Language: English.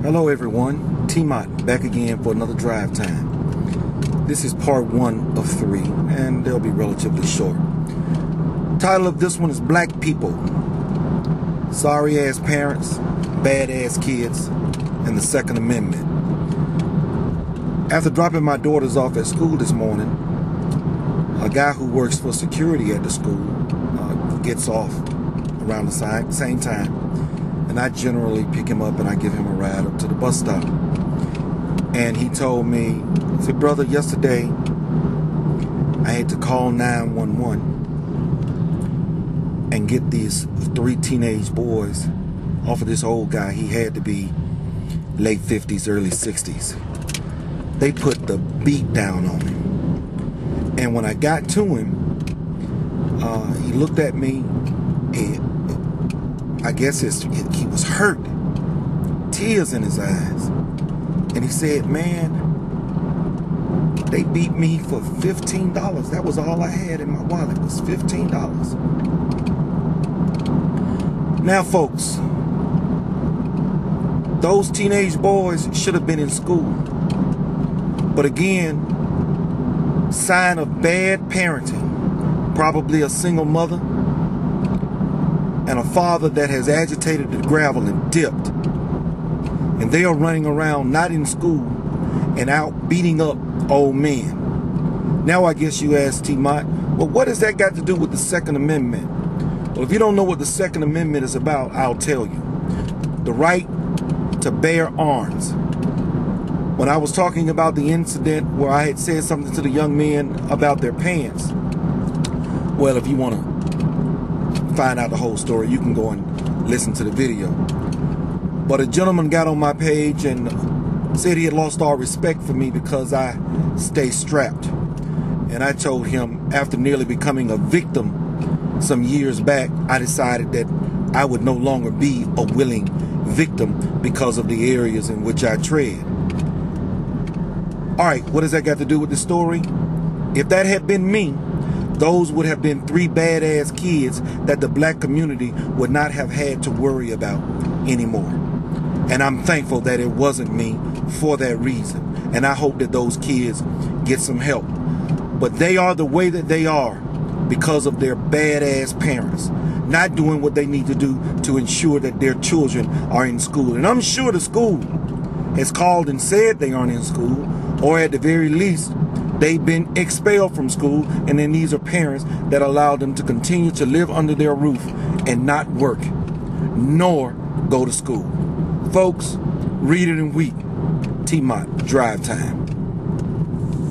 Hello everyone, TMOT back again for another drive time. This is part 1 of 3 and they'll be relatively short. Title of this one is Black People, Sorry Ass Parents, Bad Ass Kids, and the Second Amendment. After dropping my daughters off at school this morning, a guy who works for security at the school gets off around the same time. And I generally pick him up and I give him a ride up to the bus stop. And he told me, he said, brother, yesterday I had to call 911 and get these 3 teenage boys off of this old guy. He had to be late 50s, early 60s. They put the beat down on him. And when I got to him, he looked at me and I guess he was hurt, tears in his eyes. And he said, man, they beat me for $15. That was all I had in my wallet, was $15. Now, folks, those teenage boys should have been in school. But again, sign of bad parenting, probably a single mother, and a father that has agitated the gravel and dipped. And they are running around not in school and out beating up old men. Now I guess you ask T-Mot, well, what has that got to do with the Second Amendment? Well, if you don't know what the Second Amendment is about, I'll tell you. The right to bear arms. When I was talking about the incident where I had said something to the young men about their pants, well, if you want to find out the whole story, you can go and listen to the video. But a gentleman got on my page and said he had lost all respect for me because I stay strapped. And I told him, after nearly becoming a victim some years back, I decided that I would no longer be a willing victim because of the areas in which I tread. All right, what has that got to do with the story? If that had been me, those would have been 3 badass kids that the black community would not have had to worry about anymore. And I'm thankful that it wasn't me for that reason. And I hope that those kids get some help. But they are the way that they are because of their badass parents not doing what they need to do to ensure that their children are in school. And I'm sure the school has called and said they aren't in school, or at the very least, they've been expelled from school, and then these are parents that allow them to continue to live under their roof and not work, nor go to school. Folks, read it and weep. T-Mot, drive time.